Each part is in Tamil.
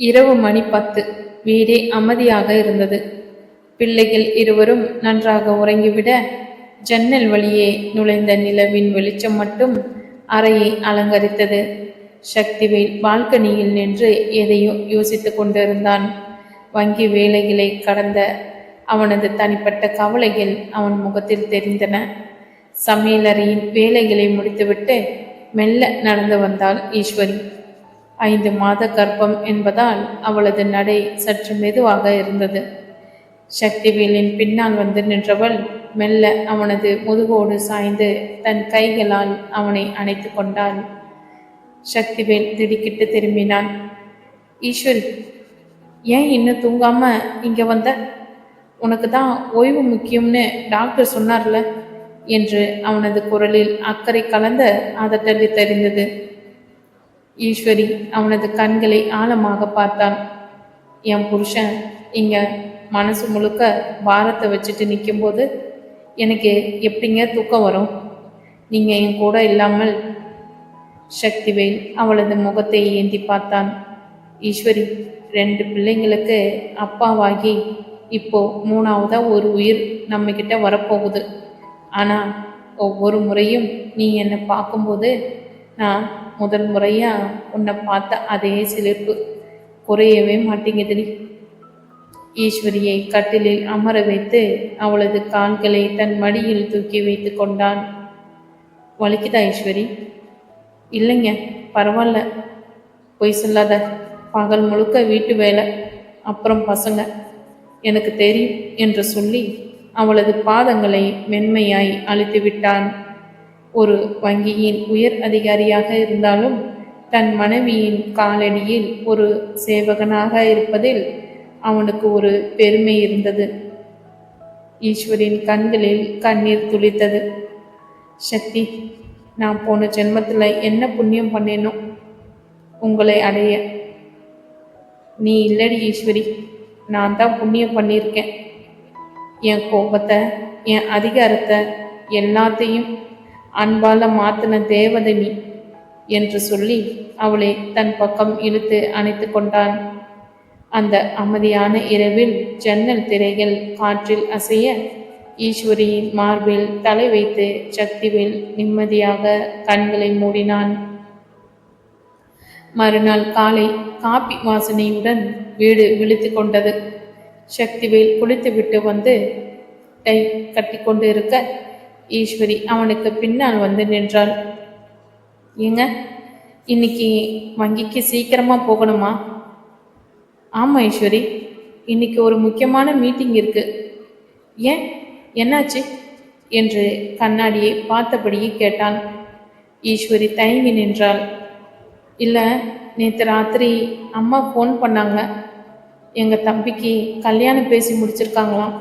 இரவு மணி 10. வீடே அமைதியாக இருந்தது. பிள்ளைகள் இருவரும் நன்றாக உறங்கிவிட, ஜன்னல் வழியே நுழைந்த நிலவின் வெளிச்சம் மட்டும் அறையை அலங்கரித்தது. சக்திவேல் பால்கனியில் நின்று எதையோ யோசித்துக் கொண்டிருந்தான். வங்கி வேலைகளை கடந்த அவனது தனிப்பட்ட கவலைகள் அவன் முகத்தில் தெரிந்தன. சமையலறையின் வேலைகளை முடித்துவிட்டு மெல்ல நடந்து வந்தாள் ஈஸ்வரி. 5 மாத கர்ப்பம் என்பதால் அவளது நடை சற்று மெதுவாக இருந்தது. சக்திவேலின் பின்னால் வந்து நின்றவள் மெல்ல அவனது முதுகோடு சாய்ந்து தன் கைகளால் அவனை அணைத்து கொண்டாள். சக்திவேல் திடுக்கிட்டு திரும்பினான். ஈஸ்வரி, ஏன் இன்னும் தூங்காம இங்க வந்த? உனக்கு தான் ஓய்வு முக்கியம்னு டாக்டர் சொன்னார்ல என்று அவனது குரலில் அக்கறை கலந்த அதட்டல் தெரிந்தது. ஈஸ்வரி அவனது கண்களை ஆழமாக பார்த்தான். என் புருஷன் இங்க மனசு முழுக்க பாரத்தை வச்சுட்டு நிற்கும்போது எனக்கு எப்படிங்க தூக்கம் வரும்? நீங்க என் கூட இல்லாமல். சக்திவேல் அவளது முகத்தை ஏந்தி பார்த்தான். ஈஸ்வரி, 2 பிள்ளைங்களுக்கு அப்பாவாகி இப்போ 3ஆவதா ஒரு உயிர் நம்ம கிட்ட வரப்போகுது. ஆனா ஒவ்வொரு முறையும் நீ என்னை பார்க்கும்போது நான் முதல் முறையா உன்னை பார்த்த அதே சிலிர்ப்பு குறையவே மாட்டேங்குதுடி. ஈஸ்வரியை கட்டிலில் அமர வைத்து அவளது கால்களை தன் மடியில் தூக்கி வைத்து கொண்டான். வலிக்குதா ஈஸ்வரி? இல்லைங்க, பரவாயில்ல. பொய் சொல்லாத. பகல் முழுக்க வீட்டு வேலை, அப்புறம் பசங்க, எனக்கு தெரியும் என்று சொல்லி அவளது பாதங்களை மென்மையாய் அழுத்தி விட்டான். ஒரு வங்கியின் உயர் அதிகாரியாக இருந்தாலும் தன் மனைவியின் காலடியில் ஒரு சேவகனாக இருப்பதில் அவனுக்கு ஒரு பெருமை இருந்தது. ஈஸ்வரின் கண்களில் கண்ணீர் துளித்தது. சக்தி, நான் போன ஜென்மத்தில் என்ன புண்ணியம் பண்ணேனோ உங்களை அடைய? நீ இல்லடி ஈஸ்வரி, நான் தான் புண்ணியம் பண்ணியிருக்கேன். என் கோபத்தை, என் அதிகாரத்தை எல்லாத்தையும் அன்பால மாத்தின தேவதை நீ என்று சொல்லி அவளை தன் பக்கம் இழுத்து அணைத்து கொண்டான். அந்த அமைதியான இரவில் ஜன்னல் திரைகள் காற்றில் அசைய ஈஸ்வரியின் மார்பில் தலை வைத்து சக்திவேல் நிம்மதியாக கண்களை மூடினான். மறுநாள் காலை காப்பி வாசனையுடன் வீடு விழித்து கொண்டது. சக்திவேல் குளித்துவிட்டு வந்து டை கட்டி கொண்டு இருக்க ஈஸ்வரி அவனுக்கு பின்னால் வந்து நின்றாள். ஏங்க, இன்னைக்கு வங்கிக்கு சீக்கிரமா போகணுமா? ஆமாம் ஈஸ்வரி, இன்னைக்கு ஒரு முக்கியமான மீட்டிங் இருக்கு. ஏன், என்னாச்சு என்று கண்ணாடியை பார்த்தபடியே கேட்டான். ஈஸ்வரி தயங்கி நின்றாள். இல்லை, நேற்று ராத்திரி அம்மா ஃபோன் பண்ணாங்க. எங்கள் தம்பிக்கு கல்யாணம் பேசி முடிச்சிருக்காங்களாம்.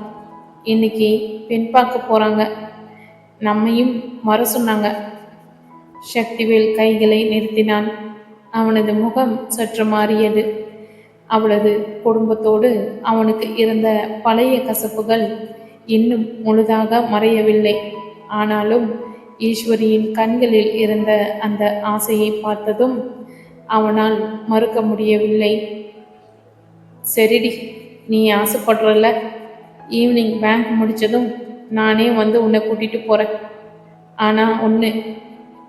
இன்னைக்கு பெண் பார்க்க போகிறாங்க. நம்மையும் வர சொன்னாங்க. சக்திவேல் கைகளை நிறுத்தினான். அவனது முகம் சற்று மாறியது. அவளது குடும்பத்தோடு அவனுக்கு இருந்த பழைய கசப்புகள் இன்னும் முழுதாக மறையவில்லை. ஆனாலும் ஈஸ்வரியின் கண்களில் இருந்த அந்த ஆசையை பார்த்ததும் அவனால் மறுக்க முடியவில்லை. சரிடி, நீ ஆசைப்படுறல, ஈவினிங் பேங்க் முடித்ததும் நானே வந்து உன்னை கூட்டிகிட்டு போகிறேன். ஆனால் ஒன்று,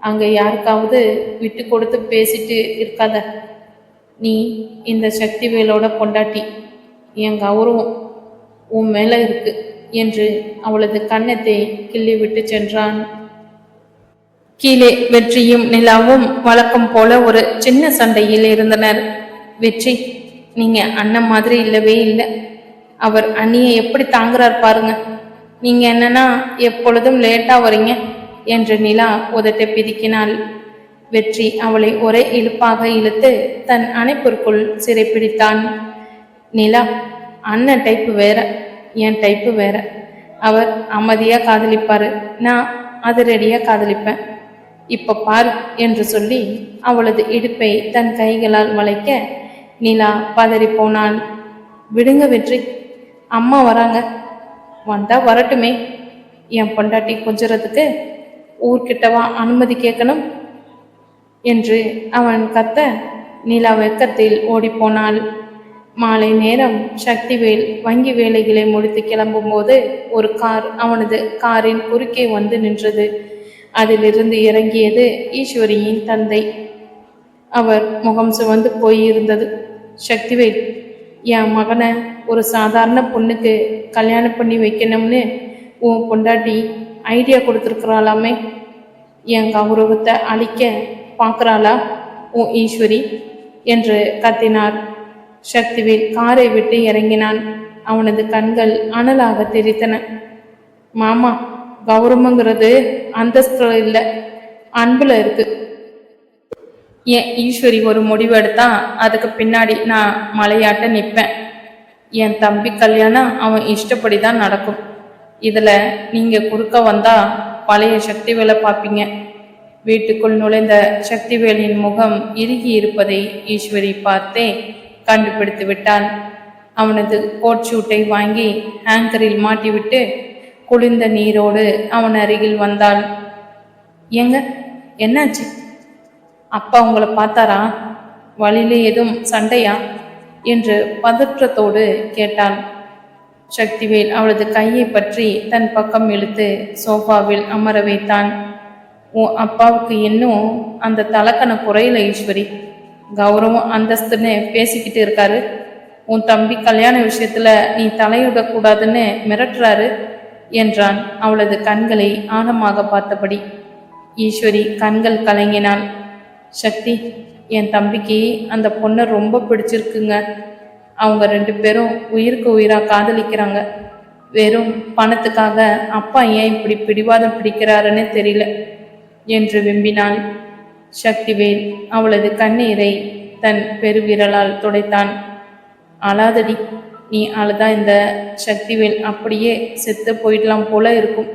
அங்கே யாருக்காவது விட்டு கொடுத்து பேசிட்டு இருக்காத. நீ இந்த சக்திவேலோட பொண்டாட்டி. என் கௌரவம் உன் மேலே இருக்கு என்று அவளது கன்னத்தை கிள்ளி விட்டு சென்றான். கீழே வெற்றியும் நிலாவும் வழக்கம் போல ஒரு சின்ன சண்டையில் இருந்தனர். வெற்றி, நீங்க அண்ணன் மாதிரி இல்லவே இல்லை. அவர் அண்ணியை எப்படி தாங்குறார் பாருங்க. நீங்க என்னன்னா எப்பொழுதும் லேட்டா வரீங்க என்று நிலா உதட்டை பிதுக்கினாள். வெற்றி அவளை ஒரே இழுப்பாக இழுத்து தன் அணைப்பிற்குள் சிறைப்பிடித்தான். நிலா, அண்ணன் டைப்பு வேற, என் டைப்பு வேற. அவர் அமைதியா காதலிப்பாரு, நான் அதிரடியா காதலிப்பேன். இப்ப பாரு என்று சொல்லி அவளது இடுப்பை தன் கைகளால் வளைக்க நிலா பதறி போனாள். விடுங்க வெற்றி, அம்மா வராங்க. வந்தா வரட்டுமே, என் பொண்டாட்டி கொஞ்சறதுக்கு ஊர்கிட்டவா அனுமதி கேட்கணும் என்று அவன் கத்த நிலா வெக்கத்தில் ஓடிப்போனாள். மாலை நேரம் சக்திவேல் வங்கி வேலைகளை முடித்து கிளம்பும்போது ஒரு கார் அவனது காரின் குறுக்கே வந்து நின்றது. அதிலிருந்து இறங்கியது ஈஸ்வரியின் தந்தை. அவர் முகம் சிவந்து போயிருந்தது. சக்திவேல், என் மகனை ஒரு சாதாரண பொண்ணுக்கு கல்யாணம் பண்ணி வைக்கணும்னு உன் பொண்டாட்டி ஐடியா கொடுத்துருக்குறாளாமே. என் கௌரவத்தை அழிக்க பார்க்குறாளா உன் ஈஸ்வரி என்று கத்தினார். சக்திவேல் காரை விட்டு இறங்கினான். அவனது கண்கள் அனலாக தெரித்தன. மாமா, கௌரவங்கிறது அந்தஸ்துல இல்லை, அன்புல இருக்கு. என் ஈஸ்வரி ஒரு முடிவு எடுத்தா அதுக்கு பின்னாடி நான் மலையாட்ட நிற்பேன். என் தம்பி கல்யாணம் அவன் இஷ்டப்படி தான் நடக்கும். இதில் நீங்கள் குறுக்க வந்தா பழைய சக்திவேலை பார்ப்பீங்க. வீட்டுக்குள் நுழைந்த சக்திவேலின் முகம் இறுகி இருப்பதை ஈஸ்வரி பார்த்தே கண்டுபிடித்து விட்டாள். அவனது கோட் ஷூட்டை வாங்கி ஹேங்கரில் மாட்டிவிட்டு குளிர்ந்த நீரோடு அவன் அருகில் வந்தாள். ஏங்க, என்னாச்சு? அப்பா உங்களை பார்த்தாரா? வழியில எதுவும் சண்டையா என்று பதற்றத்தோடு கேட்டாள். சக்திவேல் அவளது கையை பற்றி தன் பக்கம் இழுத்து சோஃபாவில் அமர வைத்தான். உன் அப்பாவுக்கு இன்னும் அந்த தலக்கண குறையில ஈஸ்வரி. கௌரவம் அந்தஸ்துன்னு பேசிக்கிட்டு இருக்காரு. உன் தம்பி கல்யாண விஷயத்துல நீ தலையிடக்கூடாதுன்னு மிரட்டுறாரு என்றான் அவளது கண்களை ஆழமாக பார்த்தபடி. ஈஸ்வரி கண்கள் கலங்கினாள். சக்தி, என் தம்பிக்கு அந்த பொண்ணை ரொம்ப பிடிச்சிருக்குங்க. அவங்க 2 பேரும் உயிருக்கு உயிராக காதலிக்கிறாங்க. வெறும் பணத்துக்காக அப்பா ஏன் இப்படி பிடிவாதம் பிடிக்கிறாருன்னு தெரியல என்று விம்பினாள். சக்திவேல் அவளது கண்ணீரை தன் பெருவிரலால் துடைத்தான். அழாதடி, நீ அழுதா இந்த சக்திவேல் அப்படியே செத்து போயிடலாம் போல இருக்கும்.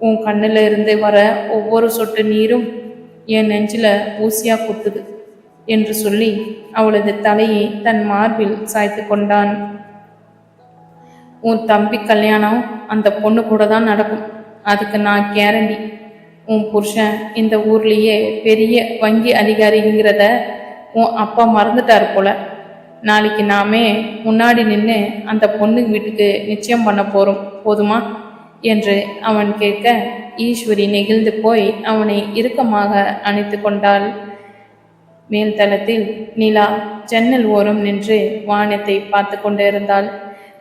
உன் கண்ணில் இருந்து வர ஒவ்வொரு சொட்டு நீரும் என் நெஞ்சில் ஊசியா குத்துது என்று சொல்லி அவளது தலையை தன் மார்பில் சாய்த்து கொண்டான். உன் தம்பி கல்யாணம் அந்த பொண்ணு கூட தான் நடக்கும். அதுக்கு நான் கேரண்டி. உன் புருஷன் இந்த ஊர்லேயே பெரிய வங்கி அதிகாரிங்கிறத உன் அப்பா மறந்துட்டார் போல. நாளைக்கு நாமே முன்னாடி நின்று அந்த பொண்ணு வீட்டுக்கு நிச்சயம் பண்ண போகிறோம், போதுமா என்று அவன் கேட்க ஈஸ்வரி நெகிழ்ந்து போய் அவனை இறுக்கமாக அணைத்து கொண்டாள். மேல்தளத்தில் நிலா ஜன்னல் ஓரம் நின்று வானத்தை பார்த்து கொண்டிருந்தாள்.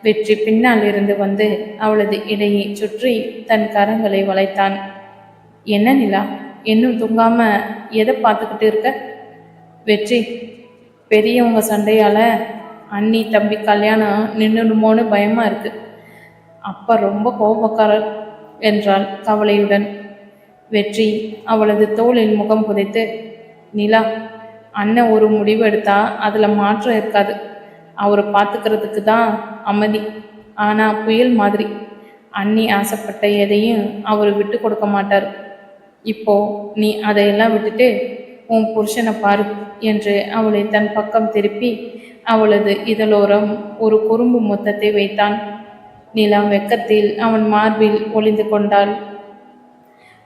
வெற்றி பின்னால் இருந்து வந்து அவளது இடையை சுற்றி தன் கரங்களை வளைத்தான். என்ன நிலா, இன்னும் தூங்காம எதை பார்த்துக்கிட்டு இருக்க? வெற்றி, பெரியவங்க சண்டையால அண்ணி தம்பி கல்யாணம் நின்றுடுமோன்னு பயமா இருக்கு. அப்பா ரொம்ப கோபக்காரர் என்றாள் கவலையுடன். வெற்றி அவளது தோளில் முகம் புதைத்து, நிலா, அண்ணன் ஒரு முடிவு எடுத்தா அதில் மாற்றம் இருக்காது. அவர் பார்த்துக்கிறதுக்கு தான் அமைதி. ஆனால் புயல் மாதிரி அண்ணி ஆசைப்பட்ட எதையும் அவர் விட்டு கொடுக்க மாட்டார். இப்போ நீ அதையெல்லாம் விட்டுட்டு உன் புருஷனை பாரு என்று அவளை தன் பக்கம் திருப்பி அவளது இதழோரம் ஒரு குறும்பு முத்தத்தை வைத்தான். நிலா வெக்கத்தில் அவன் மார்பில் ஒளிந்து கொண்டாள்.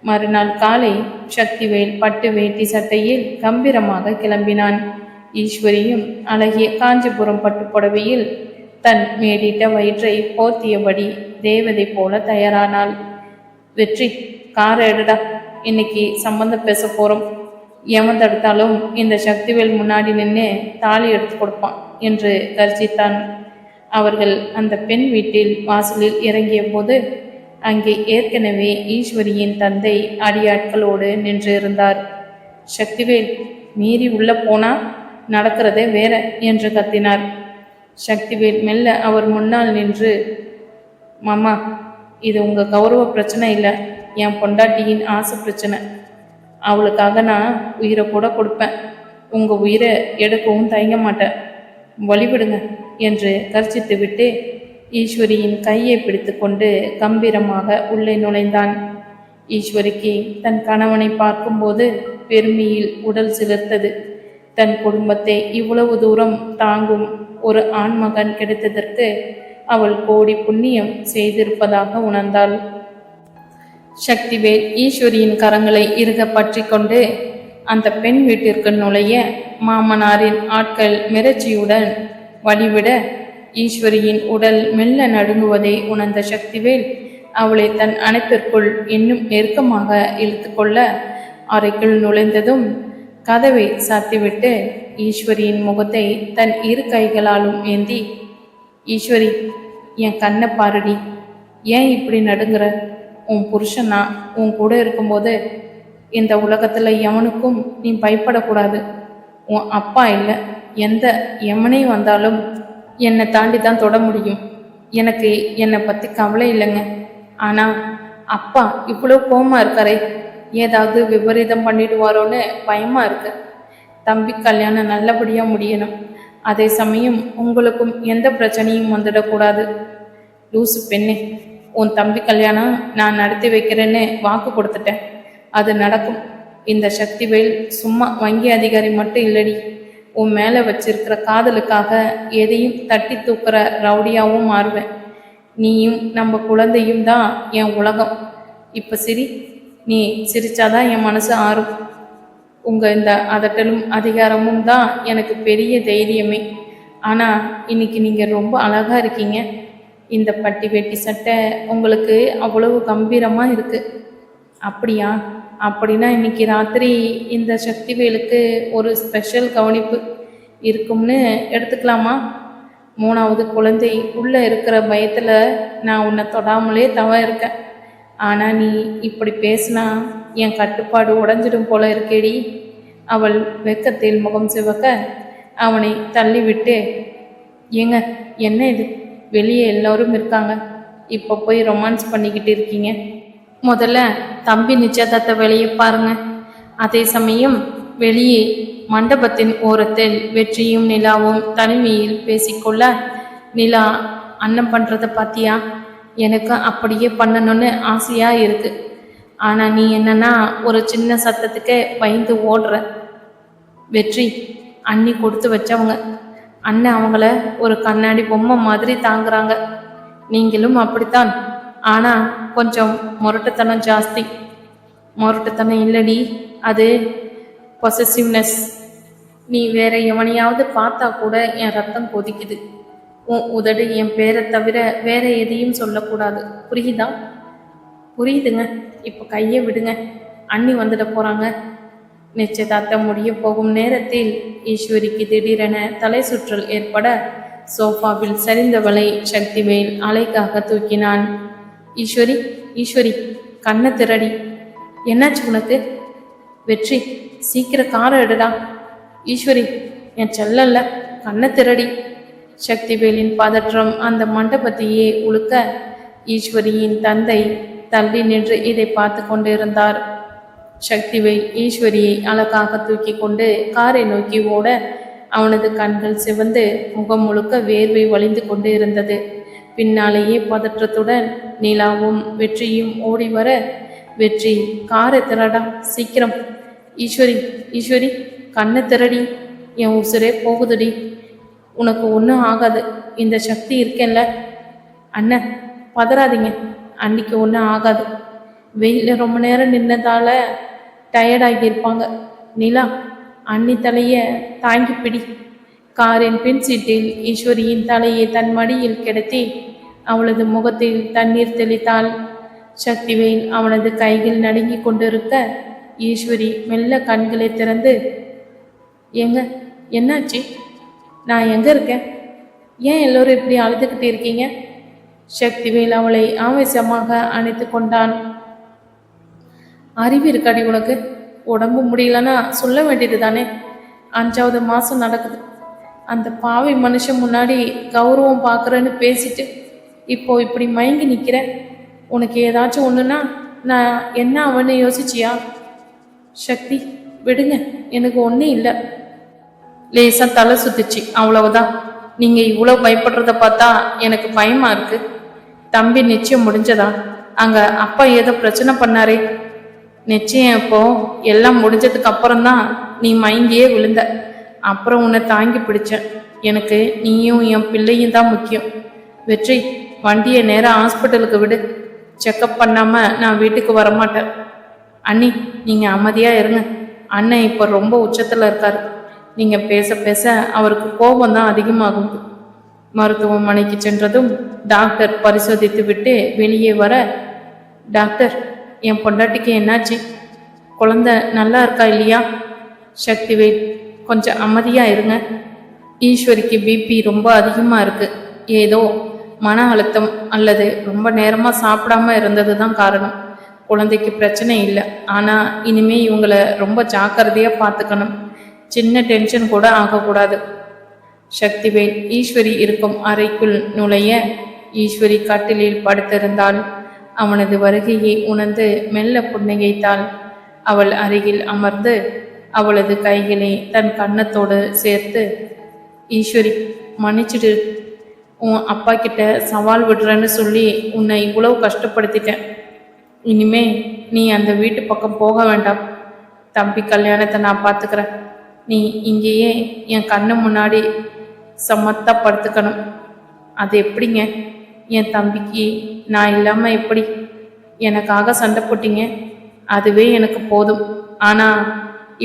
மறுநாள் காலை சக்திவேல் பட்டு வேட்டி சட்டையில் கம்பீரமாக கிளம்பினான். ஈஸ்வரியும் அழகிய காஞ்சிபுரம் பட்டுப்புடவையில் தன் மேடிட்ட வயிற்றை போர்த்தியபடி தேவதை போல தயாரானாள். வெற்றி, காரை எடுடா, இன்னைக்கு சம்பந்தம் பேச போறோம். எவன் தடுத்தாலும் இந்த சக்திவேல் முன்னாடி நின்று தாலி எடுத்து கொடுப்பான் என்று கர்ஜித்தான். அவர்கள் அந்த பெண் வீட்டில் வாசலில் இறங்கிய போது அங்கே ஏற்கனவே ஈஸ்வரியின் தந்தை அடியாட்களோடு நின்றிருந்தார். சக்திவேல், மீறி உள்ள போனா நடக்கிறதே வேற என்று கத்தினார். சக்திவேல் மெல்ல அவர் முன்னால் நின்று, மாமா, இது உங்கள் கௌரவ பிரச்சனை இல்லை, என் பொண்டாட்டியின் ஆசை பிரச்சனை. அவளுக்காக நான் உயிரை கூட கொடுப்பேன். உங்கள் உயிரை எடுக்கவும் தயங்க மாட்டேன். வழிவிடுங்க என்று கர்ச்சித்து விட்டு ஈஸ்வரியின் கையை பிடித்து கொண்டு கம்பீரமாக உள்ளே நுழைந்தான். ஈஸ்வரிக்கு தன் கணவனை பார்க்கும்போது பெருமையில் உடல் சிலிர்த்தது. தன் குடும்பத்தை இவ்வளவு தூரம் தாங்கும் ஒரு ஆண்மகன் கிடைத்ததற்கு அவள் கோடி புண்ணியம் செய்திருப்பதாக உணர்ந்தாள். சக்திவேல் ஈஸ்வரியின் கரங்களை இறுக பற்றி கொண்டு அந்த பெண் வீட்டிற்கு நுழைய மாமனாரின் ஆட்கள் மிரட்சியுடன் வழிவிட ஈஸ்வரியின் உடல் மெல்ல நடுங்குவதை உணர்ந்த சக்திவேல் அவளை தன் அணைப்பிற்குள் இன்னும் நெருக்கமாக இழுத்து கொள்ள அறைக்குள் நுழைந்ததும் கதவை சாத்திவிட்டு ஈஸ்வரியின் முகத்தை தன் இரு கைகளாலும் ஏந்தி, ஈஸ்வரி, என் கண்ணை பாருடி, ஏன் இப்படி நடுங்குற? உன் புருஷனா உன் கூட இருக்கும்போது இந்த உலகத்துல எவனுக்கும் நீ பயப்படக்கூடாது. உன் அப்பா இல்லை, எந்த எமனே வந்தாலும் என்னை தாண்டி தான் தொட முடியும். எனக்கு என்னை பற்றி கவலை இல்லைங்க. ஆனால் அப்பா இவ்வளோ கோவமா இருக்காரே, ஏதாவது விபரீதம் பண்ணிடுவாரோன்னு பயமாக இருக்கு. தம்பி கல்யாணம் நல்லபடியாக முடியணும். அதே சமயம் உங்களுக்கும் எந்த பிரச்சனையும் வந்துடக்கூடாது. லூசு பெண்ணே, உன் தம்பி கல்யாணம் நான் நடத்தி வைக்கிறேன்னு வாக்கு கொடுத்துட்டேன். அது நடக்கும். இந்த சக்திவேல் சும்மா வங்கி அதிகாரி மட்டும் இல்லடி, உன் மேலே வச்சிருக்கிற காதலுக்காக எதையும் தட்டி தூக்குற ரவுடியாவும் மாறுவேன். நீயும் நம்ம குழந்தையும் தான் என் உலகம். இப்போ சிரி, நீ சிரிச்சாதான் என் மனசு ஆறும். உங்கள் இந்த அதட்டலும் அதிகாரமும் தான் எனக்கு பெரிய தைரியமே. ஆனால் இன்னைக்கு நீங்கள் ரொம்ப அழகாக இருக்கீங்க. இந்த பட்டி வேட்டி சட்டை உங்களுக்கு அவ்வளவு கம்பீரமாக இருக்குது. அப்படியா? அப்படின்னா இன்னைக்கு ராத்திரி இந்த சக்திவேலுக்கு ஒரு ஸ்பெஷல் கவனிப்பு இருக்கும்னு எடுத்துக்கலாமா? 3வது குழந்தை உள்ளே இருக்கிற பயத்தில் நான் உன்னை தொடாமலே இருக்கேன். ஆனால் நீ இப்படி பேசினா என் கட்டுப்பாடு உடஞ்சிடும் போல இருக்கேடி. அவள் வெக்கத்தில் முகம் சிவக்க அவனை தள்ளிவிட்டு, ஏங்க என்ன இது, வெளியே எல்லோரும் இருக்காங்க, இப்போ போய் ரொமான்ஸ் பண்ணிக்கிட்டு இருக்கீங்க. முதல்ல தம்பி நிச்சயதார்த்த வேலையை பாருங்க. அதே சமயம் வெளியே மண்டபத்தின் ஓரத்தில் வெற்றியும் நிலாவும் தனிமையில் பேசிக்கொள்ள, நிலா, அன்னம் பண்ணுறத பார்த்தியா? எனக்கு அப்படியே பண்ணணும்னு ஆசையாக இருக்கு. ஆனால் நீ என்னன்னா ஒரு சின்ன சத்தத்துக்கு பயந்து ஓடுற. வெற்றி, அண்ணி கொடுத்து வச்சவங்க. அண்ணன் அவங்கள ஒரு கண்ணாடி பொம்மை மாதிரி தாங்குறாங்க. நீங்களும் அப்படித்தான். ஆனால் கொஞ்சம் முரட்டுத்தனம் ஜாஸ்தி. முரட்டுத்தனம் இல்லடி, அது பொசசிவ்னஸ். நீ வேற எவனையாவது பார்த்தா கூட என் ரத்தம் கொதிக்குது. உன் உதடு என் பேரை தவிர வேற எதையும் சொல்லக்கூடாது, புரியுதா? புரியுதுங்க. இப்போ கையை விடுங்க, அண்ணி வந்துட போகிறாங்க. நிச்சயதார்த்தம் முடிய போகும் நேரத்தில் ஈஸ்வரிக்கு திடீரென தலை சுற்றல் ஏற்பட சோஃபாவில் சரிந்தவளை சக்திவேல் அலைக்காக தூக்கினான். ஈஸ்வரி, ஈஸ்வரி, கண்ணை திரடி. என்னாச்சு உனக்கு? வெற்றி, சீக்கிரம் காரை எடுடா. ஈஸ்வரி, என் செல்லல்ல, கண்ணை திரடி. சக்திவேலின் பதற்றம் அந்த மண்டபத்தையே உழுக்க ஈஸ்வரியின் தந்தை தள்ளி நின்று இதை பார்த்து கொண்டிருந்தார். சக்திவேல் ஈஸ்வரியை அழகாக தூக்கி கொண்டு காரை நோக்கி ஓட அவனது கண்கள் சிவந்து முகம் முழுக்க வேர்வை வழிந்து கொண்டு இருந்தது. பின்னாலேயே பதற்றத்துடன் நிலாவும் வெற்றியும் ஓடி வர, வெற்றி, காரை திரடா சீக்கிரம். ஈஸ்வரி, ஈஸ்வரி, கண்ணை திரடி, என் உசுரே போகுதுடி. உனக்கு ஒன்றும் ஆகாது, இந்த சக்தி இருக்கேன்ல. அண்ணன் பதறாதீங்க, அன்னைக்கு ஒன்றும் ஆகாது. வெயிலில் ரொம்ப நேரம் நின்னதால டயர்டாகியிருப்பாங்க. நிலா, அண்ணி தலையை தாங்கி பிடி. காரின் பின் சீட்டில் ஈஸ்வரியின் தலையை தன் மடியில் கிடத்தி அவளது முகத்தில் தண்ணீர் தெளித்தாள். சக்திவேல் அவனது கைகள் நடுங்கி கொண்டிருக்க ஈஸ்வரி மெல்ல கண்களை திறந்து, ஏங்க என்னாச்சு? நான் எங்கே இருக்கேன்? ஏன் எல்லோரும் இப்படி அழுதுகிட்டு இருக்கீங்க? சக்திவேல் அவளை ஆவேசமாக அணைத்து கொண்டான். அறிவு இருக்காடி உனக்கு? உடம்பு முடியலன்னா சொல்ல வேண்டியது தானே? 5வது மாதம் நடக்குது. அந்த பாவி மனுஷன் முன்னாடி கௌரவம் பார்க்குறேன்னு பேசிட்டு இப்போ இப்படி மயங்கி நிற்கிற. உனக்கு ஏதாச்சும் ஒன்றுனா நான் என்ன அவன்னு யோசிச்சியா? சக்தி, விடுங்க, எனக்கு ஒன்றும் இல்லை. லேசாக தலை சுத்துச்சு, அவ்வளவுதான். நீங்கள் இவ்வளோ பயப்படுறத பார்த்தா எனக்கு பயமாக இருக்கு. தம்பி நிச்சயம் முடிஞ்சதா? அங்கே அப்பா ஏதோ பிரச்சனை பண்ணாரே. நிச்சயம் இப்போ எல்லாம் முடிஞ்சதுக்கு அப்புறம்தான் நீ மயங்கியே விழுந்த. அப்புறம் உன்னை தாங்கி பிடிச்சேன். எனக்கு நீயும் என் பிள்ளையும் தான் முக்கியம். வெற்றி, வண்டியை நேராக ஹாஸ்பிட்டலுக்கு விடு. செக்கப் பண்ணாமல் நான் வீட்டுக்கு வரமாட்டேன். அண்ணி, நீங்கள் அமைதியாக இருங்க. அண்ணன் இப்போ ரொம்ப உச்சத்தில் இருக்கார். நீங்கள் பேச பேச அவருக்கு கோபம் தான் அதிகமாகும். மருத்துவமனைக்கு சென்றதும் டாக்டர் பரிசோதித்து விட்டு வெளியே வர, டாக்டர், என் பொண்டாட்டிக்கு என்னாச்சு? குழந்தை நல்லா இருக்கா இல்லையா? சக்திவேல், கொஞ்சம் அமைதியாக இருங்க. ஈஸ்வரிக்கு பிபி ரொம்ப அதிகமாக இருக்குது. ஏதோ மன அழுத்தம் அல்லது ரொம்ப நேரமாக சாப்பிடாம இருந்தது தான் காரணம். குழந்தைக்கு பிரச்சனை இல்லை. ஆனால் இனிமே இவங்களை ரொம்ப ஜாக்கிரதையாக பார்த்துக்கணும். சின்ன டென்ஷன் கூட ஆகக்கூடாது. சக்திவேல் ஈஸ்வரி இருக்கும் அறைக்குள் நுழைய, ஈஸ்வரி கட்டிலில் படுத்திருந்தாள். அவனது வருகையை உணர்ந்து மெல்ல புன்னகைத்தாள். அவள் அருகில் அமர்ந்து அவளது கைகளை தன் கன்னத்தோடு சேர்த்து, ஈஸ்வரி, மன்னிச்சிடு. உன் அப்பா கிட்ட சவால் விடுறேன்னு சொல்லி உன்னை இவ்வளவு கஷ்டப்படுத்திட்டேன். இனிமே நீ அந்த வீட்டு பக்கம் போக வேண்டாம். தம்பி கல்யாணத்தை நான் பார்த்துக்கிறேன். நீ இங்கேயே என் கண்ணு முன்னாடி சமத்தா படுத்துக்கணும். அது எப்படிங்க? என் தம்பிக்கு நான் இல்லாமல் எப்படி? எனக்காக சண்டை போட்டீங்க, அதுவே எனக்கு போதும். ஆனால்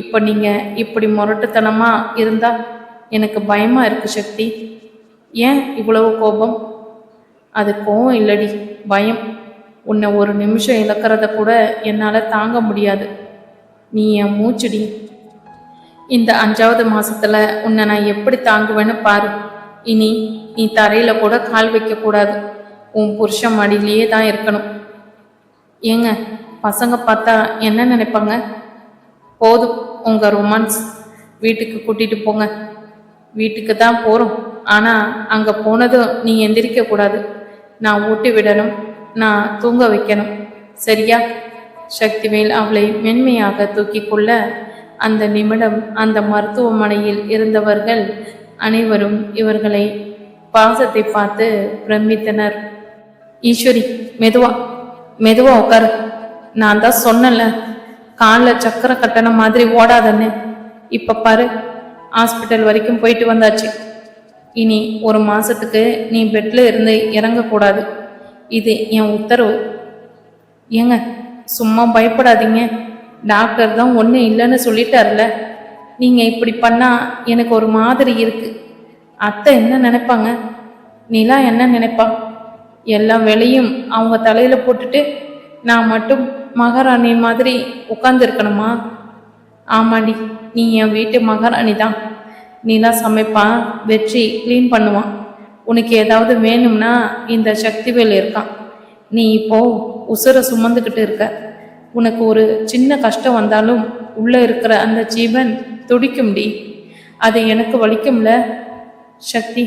இப்போ நீங்கள் இப்படி முரட்டுத்தனமாக இருந்தால் எனக்கு பயமாக இருக்கு சக்தி. ஏன் இவ்வளவு கோபம்? அது கோபம் இல்லடி, பயம். உன்னை ஒரு நிமிஷம் இழக்கிறத கூட என்னால் தாங்க முடியாது. நீ என் மூச்சுடி. இந்த 5வது மாசத்துல உன்னை நான் எப்படி தாங்குவேன்னு பாரு. இனி நீ தரையில கூட கால் வைக்கக்கூடாது. உன் புருஷன் மடியிலேயே தான் இருக்கணும். ஏங்க, பசங்க பார்த்தா என்ன நினைப்பாங்க? போதும் உங்க ரொமான்ஸ். வீட்டுக்கு கூட்டிட்டு போங்க. வீட்டுக்கு தான் போகிறோம். ஆனால் அங்கே போனதும் நீ எந்திரிக்க கூடாது. நான் ஊட்டி விடணும், நான் தூங்க வைக்கணும், சரியா? சக்திவேல் அவளை மென்மையாக தூக்கி கொள்ள, அந்த நிமிடம் அந்த மருத்துவமனையில் இருந்தவர்கள் அனைவரும் இவர்களை பாசத்தை பார்த்து பிரமித்தனர். ஈஸ்வரி, மெதுவா மெதுவா உட்காரு. நான் தான் சொன்னல, காலில் சக்கரை கட்டண மாதிரி ஓடாதன்னு. இப்ப பாரு, ஹாஸ்பிட்டல் வரைக்கும் போயிட்டு வந்தாச்சு. இனி 1 மாசத்துக்கு நீ பெட்ல இருந்து இறங்கக்கூடாது. இது என் உத்தரவு. ஏங்க, சும்மா பயப்படாதீங்க. டாக்டர் தான் ஒன்றும் இல்லைன்னு சொல்லிட்டார்ல. நீங்கள் இப்படி பண்ணால் எனக்கு ஒரு மாதிரி இருக்கு. அத்தை என்ன நினைப்பாங்க? நிலா என்ன நினைப்பா? எல்லா வேலையும் அவங்க தலையில் போட்டுட்டு நான் மட்டும் மகாராணி மாதிரி உட்காந்துருக்கணுமா? ஆமாண்டி, நீ என் வீட்டு மகாராணி தான். நிலா சமைப்பான், வெற்றி க்ளீன் பண்ணுவான். உனக்கு ஏதாவது வேணும்னா இந்த சக்திவேல் இருக்கான். நீ இப்போ உசுரை சுமந்துக்கிட்டு இருக்க. உனக்கு ஒரு சின்ன கஷ்டம் வந்தாலும் உள்ளே இருக்கிற அந்த ஜீவன் துடிக்கும்டி. அது எனக்கு வலிக்கும்ல சக்தி.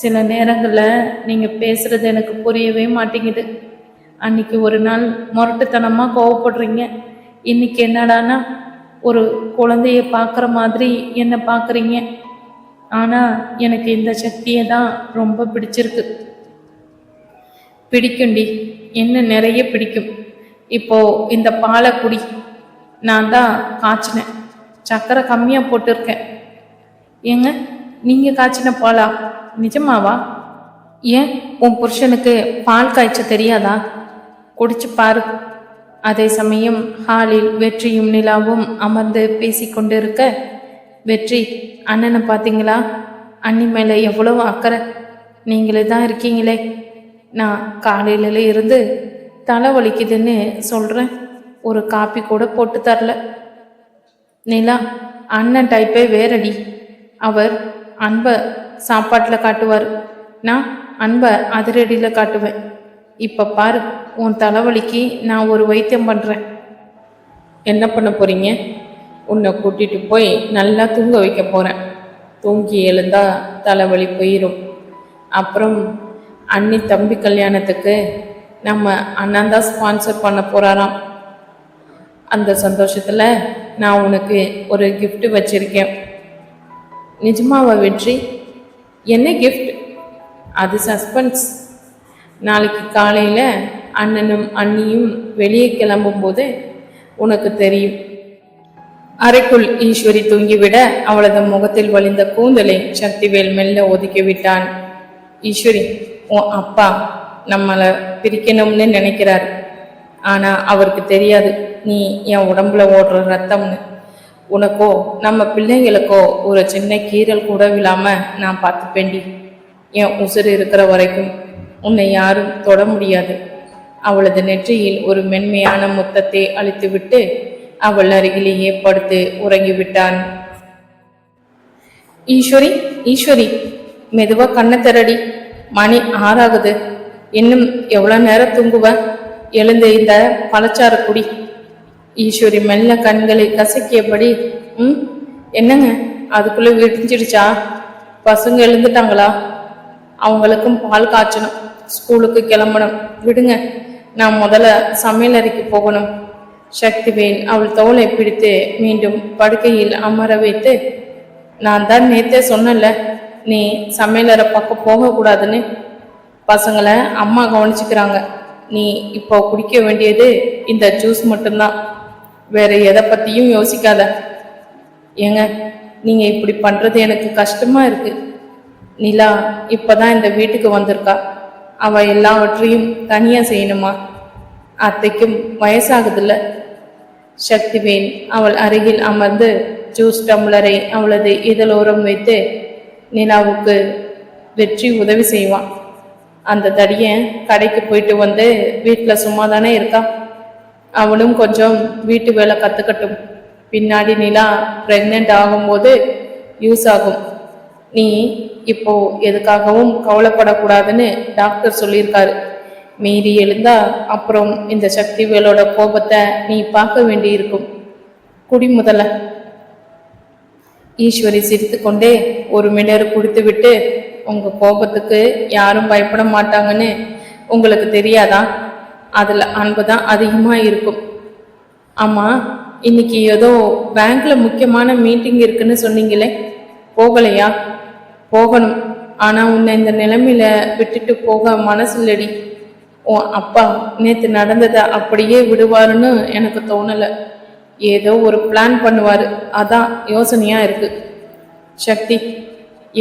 சில நேரங்களில் நீங்கள் பேசுகிறது எனக்கு புரியவே மாட்டேங்குது. அன்னைக்கு ஒரு நாள் முரட்டுத்தனமாக கோவப்படுறீங்க. இன்னைக்கு என்னடானா ஒரு குழந்தைய பார்க்குற மாதிரி என்னை பார்க்குறீங்க. ஆனால் எனக்கு இந்த சக்தியை தான் ரொம்ப பிடிச்சிருக்கு. பிடிக்கும்டி, இன்னும் நிறைய பிடிக்கும். இப்போ இந்த பாலை குடி. நான் தான் காய்ச்சினேன், சக்கரை கம்மியாக போட்டிருக்கேன். ஏங்க, நீங்கள் காய்ச்சின பாலா? நிஜமாவா? ஏன் உன் புருஷனுக்கு பால் காய்ச்ச தெரியாதா? குடிச்சு பாரு. அதே சமயம் ஹாலில் வெற்றியும் நிலாவும் அமர்ந்து பேசிக்கொண்டிருக்க, வெற்றி, அண்ணனை பார்த்தீங்களா? அண்ணி மேலே எவ்வளவு அக்கறை. நீங்களே தான் இருக்கீங்களே. நான் காலையில இருந்து தலை வலிக்குதுன்னு சொல்கிறேன், ஒரு காப்பி கூட போட்டு தரல. நிலா, அண்ணன் டைப்பே வேறடி. அவர் அன்பை சாப்பாட்டில் காட்டுவார், நான் அன்பை அதிரடியில் காட்டுவேன். இப்போ பாரு, உன் தலைவலிக்கு நான் ஒரு வைத்தியம் பண்ணுறேன். என்ன பண்ண போகிறீங்க? உன்னை கூட்டிகிட்டு போய் நல்லா தூங்க வைக்க போகிறேன். தூங்கி எழுந்தா தலைவலி போயிடும். அப்புறம் அண்ணி தம்பி கல்யாணத்துக்கு நம்ம அண்ணன் தான் ஸ்பான்சர் பண்ண போகிறாராம். அந்த சந்தோஷத்தில் நான் உனக்கு ஒரு கிஃப்ட் வச்சுருக்கேன். நிஜமாவா வெற்றி? என்ன கிஃப்ட்? அது சஸ்பென்ஸ். நாளைக்கு காலையில் அண்ணனும் அண்ணியும் வெளியே கிளம்பும்போது உனக்கு தெரியும். அறைக்குள் ஈஸ்வரி தூங்கிவிட அவளது முகத்தில் வழிந்த கூந்தலை சக்திவேல் மெல்ல ஒதுக்கிவிட்டான். ஈஸ்வரி, உன் அப்பா நம்மளை பிரிக்கணும்னு நினைக்கிறார். ஆனால் அவருக்கு தெரியாது நீ என் உடம்புல ஓடுற ரத்தம்னு. உனக்கோ நம்ம பிள்ளைங்களுக்கோ ஒரு சின்ன கீறல் கூட விழாம நான் பார்த்துப்பேண்டி. என் உசுறு இருக்கிற வரைக்கும் உன்னை யாரும் தொட முடியாது. அவளது நெற்றியில் ஒரு மென்மையான முத்தத்தை அளித்துவிட்டு அவள் அருகிலேயே படுத்து உறங்கிவிட்டான். ஈஸ்வரி, ஈஸ்வரி, மெதுவா கண்ணை திரடி. மணி 6 ஆகுது. இன்னும் எவ்வளோ நேரம் தூங்குவ? எழுந்த இந்த பழச்சார குடி. ஈஸ்வரி மெல்ல கண்களை கசக்கியபடி, என்னங்க அதுக்குள்ள விடிஞ்சிடுச்சா? பசங்க எழுந்துட்டாங்களா? அவங்களுக்கும் பால் காய்ச்சணும், ஸ்கூலுக்கு கிளம்பணும். விடுங்க, நான் முதல்ல சமையல் அறைக்கு போகணும். சக்திவேல் அவள் தோலை பிடித்து மீண்டும் படுக்கையில் அமர வைத்து, நான் தான் நேத்தே சொன்னல நீ சமையலறை பக்கம் போகக்கூடாதுன்னு. பசங்களை அம்மா கவனிச்சுக்கிறாங்க. நீ இப்போ குடிக்க வேண்டியது இந்த ஜூஸ் மட்டும்தான். வேற எதை பத்தியும் யோசிக்காத. ஏங்க, நீங்க இப்படி பண்றது எனக்கு கஷ்டமா இருக்கு. நிலா இப்பதான் இந்த வீட்டுக்கு வந்திருக்கா. அவ எல்லாவற்றையும் தனியா செய்யணுமா? அத்தைக்கும் வயசாகுதுல்ல. சக்திவேல் அவள் அருகில் அமர்ந்து ஜூஸ் டம்ளரை அவளது இதழோரம் வைத்து நிலாவுக்கு வெற்றி உதவி செய்வான். அந்த தடியன் கடைக்கு போயிட்டு வந்து வீட்டில் சும்மா தானே இருக்கா. அவளும் கொஞ்சம் வீட்டு வேலை கற்றுக்கட்டும். பின்னாடி நிலா ப்ரெக்னென்ட் ஆகும்போது யூஸ் ஆகும். நீ இப்போ எதுக்காகவும் கவலைப்படக்கூடாதுன்னு டாக்டர் சொல்லியிருக்காரு. மீறி எழுந்தா அப்புறம் இந்த சக்திவேலோட கோபத்தை நீ பார்க்க வேண்டி இருக்கும். குடி முதல்ல. ஈஸ்வரி சிரித்து கொண்டே ஒரு மிடர் குடித்து விட்டு, உங்க கோபத்துக்கு யாரும் பயப்பட மாட்டாங்கன்னு உங்களுக்கு தெரியாதா? அதுல அன்பு தான் அதிகமா இருக்கும். ஆமா, இன்னைக்கு ஏதோ பேங்க்ல முக்கியமான மீட்டிங் இருக்குன்னு சொன்னீங்களே, போகலையா? போகணும். ஆனா உன்னை இந்த நிலைமையில விட்டுட்டு போக மனசு இல்லடி. உன் அப்பா நேத்து நடந்ததை அப்படியே விடுவாருன்னு எனக்கு தோணலை. ஏதோ ஒரு பிளான் பண்ணுவாரு, அதான் யோசனையா இருக்கு. சக்தி,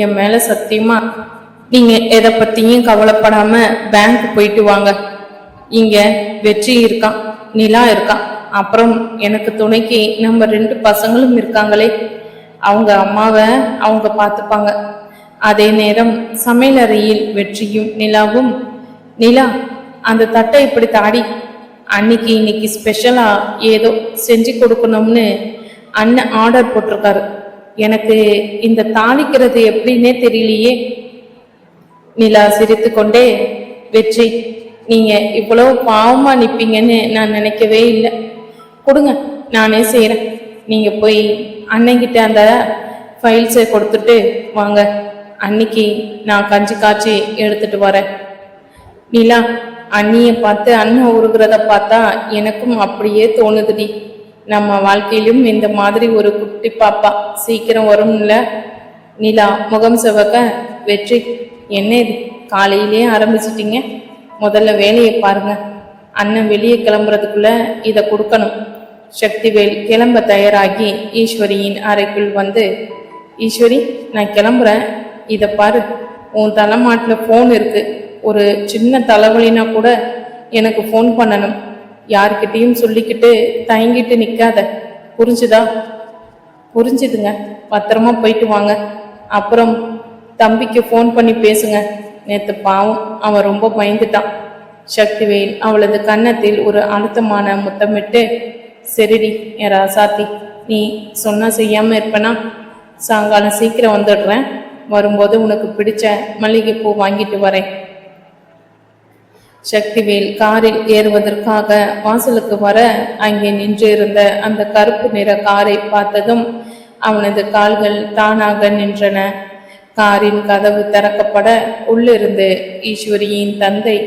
என் மேல சத்தியமா நீங்க எதை பத்தியும் கவலைப்படாம பேங்க் போயிட்டு வாங்க. இங்க வெற்றி இருக்கான், நிலா இருக்கான், அப்புறம் எனக்கு துணைக்கு நம்ம 2 பசங்களும் இருக்காங்களே, அவங்க அம்மாவை அவங்க பார்த்துப்பாங்க. அதே நேரம் சமையலறையில் வெற்றியும் நிலாவும். நிலா, அந்த தட்டை இப்படி தாடி. இன்னைக்கு ஸ்பெஷலா ஏதோ செஞ்சு கொடுக்கணும்னு அண்ணன் ஆர்டர் போட்டிருக்காரு. எனக்கு இந்த தாளிக்கிறது எப்படின்னே தெரியலையே. நிலா சிரித்து கொண்டே, வெற்றி, நீங்க இவ்வளவு பாவமா நிப்பீங்கன்னு நான் நினைக்கவே இல்லை. கொடுங்க, நானே செய்யறேன். நீங்க போய் அண்ணங்கிட்ட அந்த ஃபைல்ஸை கொடுத்துட்டு வாங்க. அன்னைக்கு நான் கஞ்சி காய்ச்சி எடுத்துட்டு வரேன். நிலா, அண்ணியை பார்த்து அண்ணன் உருகிறத பார்த்தா எனக்கும் அப்படியே தோணுதுடி. நம்ம வாழ்க்கையிலும் இந்த மாதிரி ஒரு குட்டி பாப்பா சீக்கிரம் வரும்ல. நிலா முகம் செவக்க, வெற்றி, என்ன இது காலையிலே ஆரம்பிச்சிட்டீங்க? முதல்ல வேலையை பாருங்க. அண்ணன் வெளியே கிளம்புறதுக்குள்ள இதை கொடுக்கணும். சக்திவேல் கிளம்ப தயாராகி ஈஸ்வரியின் அறைக்குள் வந்து, ஈஸ்வரி, நான் கிளம்புறேன். இதை பாரு, உன் தலைமாட்டில் ஃபோன் இருக்கு. ஒரு சின்ன தலைவலினா கூட எனக்கு ஃபோன் பண்ணணும். யார்கிட்டையும் சொல்லிக்கிட்டு தயங்கிட்டு நிற்காத, புரிஞ்சுதா? புரிஞ்சுதுங்க. பத்திரமா போயிட்டு வாங்க. அப்புறம் தம்பிக்கு ஃபோன் பண்ணி பேசுங்க. நேற்று பாவம், அவன் ரொம்ப பயந்துட்டான். சக்திவேல் அவளது கன்னத்தில் ஒரு அழுத்தமான முத்தமிட்டு, சரிடி என் ராசாத்தி, நீ சொன்னா செய்யாம இருப்பனா? சாயங்காலம் சீக்கிரம் வந்துடுறேன். வரும்போது உனக்கு பிடிச்ச மல்லிகைப்பூ வாங்கிட்டு வரேன். சக்திவேல் காரில் ஏறுவதற்காக வாசலுக்கு வர, அங்கே நின்று இருந்த அந்த கருப்பு நிற காரை பார்த்ததும் அவனது கால்கள் தானாக நின்றன. காரின் கதவு திறக்கப்பட உள்ளிருந்து ஈஸ்வரியின் தந்தை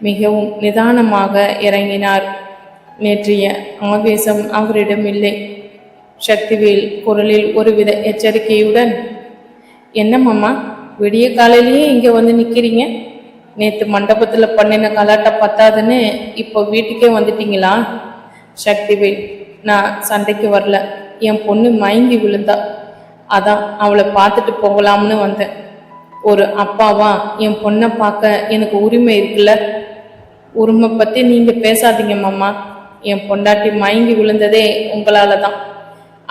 மிகவும் நிதானமாக இறங்கினார். நேற்றைய ஆவேசம் அவரிடம் இல்லை. சக்திவேல் குரலில் ஒருவித எச்சரிக்கையுடன், என்னம்மா, விடிய காலையிலேயே இங்கே வந்து நிற்கிறீங்க? நேற்று மண்டபத்தில் பண்ணின கலாட்டை பத்தாதுன்னு இப்போ வீட்டுக்கே வந்துட்டீங்களா? சக்திவேல், நான் சண்டைக்கு வரல. என் பொண்ணு மயங்கி விழுந்தா, அதான் அவளை பார்த்துட்டு போகலாம்னு வந்தேன். ஒரு அப்பாவா என் பொண்ணை பார்க்க எனக்கு உரிமை இருக்குல்ல? உரிமை பற்றி நீங்கள் பேசாதீங்க மாமா. என் பொண்டாட்டி மயங்கி விழுந்ததே உங்களால தான்.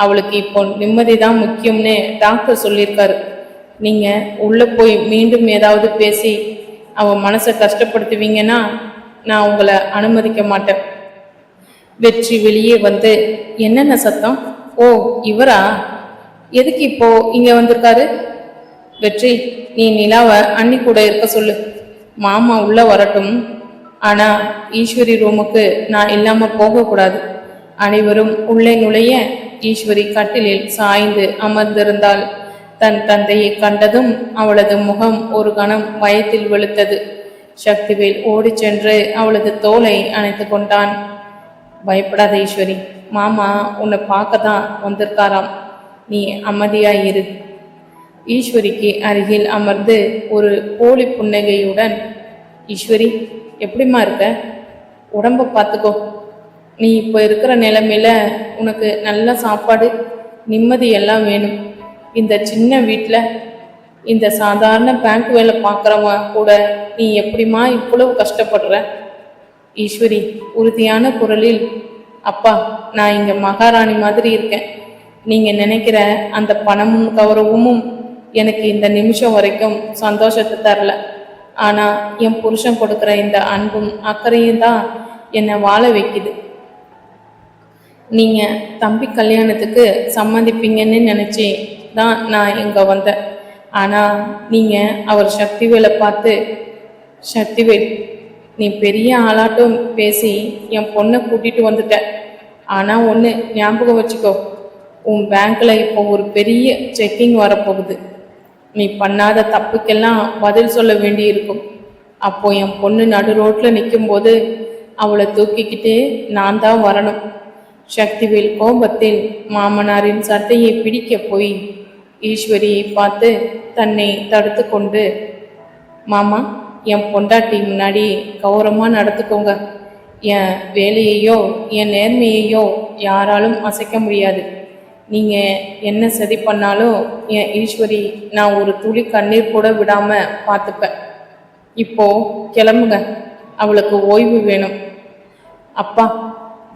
அவளுக்கு இப்போ நிம்மதி தான் முக்கியம்னு டாக்டர் சொல்லியிருக்காரு. நீங்கள் உள்ளே போய் மீண்டும் ஏதாவது பேசி அவன் மனசை கஷ்டப்படுத்துவீங்கன்னா நான் உங்களை அனுமதிக்க மாட்டேன். வெற்றி வெளியே வந்து, என்னென்ன சத்தம்? ஓ, இவரா? எதுக்கு இப்போ இங்கே வந்திருக்காரு? வெற்றி, நீ நிலாவை அண்ணி கூட இருக்க சொல்லு. மாமா உள்ள வரட்டும். ஆனா ஈஸ்வரி ரூமுக்கு நான் இல்லாம போகக்கூடாது. அனைவரும் உள்ளே நுழைய ஈஸ்வரி கட்டிலில் சாய்ந்து அமர்ந்திருந்தாள். தன் தந்தையை கண்டதும் அவளது முகம் ஒரு கணம் பயத்தில் வெளுத்தது. சக்திவேல் ஓடி சென்று அவளது தோலை அணைத்து கொண்டான். பயப்படாத ஈஸ்வரி, மாமா உன்னை பார்க்க தான் வந்திருக்காராம். நீ அமைதியாயிரு. ஈஸ்வரிக்கு அருகில் அமர்ந்து ஒரு போலி புன்னகையுடன், ஈஸ்வரி எப்படிம்மா இருக்க? உடம்ப பார்த்துக்கோ. நீ இப்போ இருக்கிற நிலைமையில உனக்கு நல்ல சாப்பாடு, நிம்மதி எல்லாம் வேணும். இந்த சின்ன வீட்டில் இந்த சாதாரண பேங்க் வேலை பார்க்குறவன் கூட நீ எப்படிம்மா இவ்வளவு கஷ்டப்படுற? ஈஸ்வரி உறுதியான குரலில், அப்பா நான் இங்கே மகாராணி மாதிரி இருக்கேன். நீங்கள் நினைக்கிற அந்த பணமும் கௌரவமும் எனக்கு இந்த நிமிஷம் வரைக்கும் சந்தோஷத்தை தரல. ஆனால் என் புருஷன் கொடுக்குற இந்த அன்பும் அக்கறையும் தான் என்னை வாழ வைக்குது. நீங்கள் தம்பி கல்யாணத்துக்கு சம்மதிப்பீங்கன்னு நினச்சி தான் நான் இங்கே வந்தேன். ஆனால் நீங்கள் அவர் சக்திவேலை பார்த்து, சக்திவேல் நீ பெரிய ஆளாட்டம் பேசி என் பொண்ணை கூட்டிகிட்டு வந்துட்ட. ஆனால் ஒன்று ஞாபகம் வச்சுக்கோ, உன் பேங்க்கில் இப்போ ஒரு பெரிய செக்கிங் வரப்போகுது. நீ பண்ணாத தப்புக்கெல்லாம் பதில் சொல்ல வேண்டி இருக்கும். அப்போ என் பொண்ணு நடு ரோட்டில் நிற்கும்போது அவளை தூக்கிக்கிட்டு நான் தான் வரணும். சக்திவேல் கோபத்தில் மாமனாரின் சட்டையை பிடிக்க போய் ஈஸ்வரியை பார்த்து தன்னை தடுத்து கொண்டு, மாமா என் பொண்டாட்டி முன்னாடி கௌரவமாக நடந்துக்கோங்க. என் வேலையையோ என் நேர்மையையோ யாராலும் அசைக்க முடியாது. நீங்கள் என்ன சரி பண்ணாலும் என் ஈஸ்வரி நான் ஒரு துளி கண்ணீர் கூட விடாமல் பார்த்துப்பேன். இப்போ கிளம்புங்க, அவளுக்கு ஓய்வு வேணும். அப்பா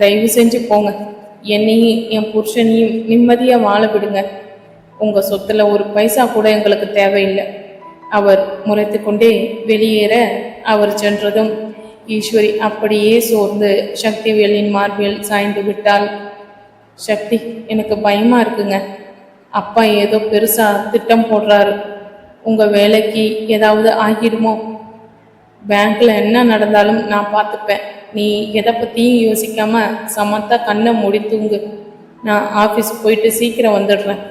தயவு செஞ்சு போங்க, என்னையும் என் புருஷனையும் நிம்மதியாக வாழ விடுங்க. உங்கள் சொத்துல ஒரு பைசா கூட எங்களுக்கு தேவையில்லை. அவர் முறைத்து கொண்டே வெளியேற அவர் சென்றதும் ஈஸ்வரி அப்படியே சோர்ந்து சக்திவேலின் மார்பில் சாய்ந்து விட்டாள். சக்தி, எனக்கு பயமா இருக்குங்க. அப்பா ஏதோ பெருசா திட்டம் போடுறாரு. உங்க வேலைக்கு ஏதாவது ஆகிடுமோ? பேங்க்ல என்ன நடந்தாலும் நான் பார்த்துப்பேன். நீ எதை பற்றியும் யோசிக்காம சமத்தா கண்ணை மூடி தூங்கு. நான் ஆஃபீஸ் போயிட்டு சீக்கிரம் வந்துடுறேன்.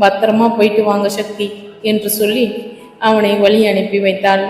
பத்திரமா போயிட்டு வாங்க சக்தி என்று சொல்லி அவனை வழி அனுப்பி வைத்தாள்.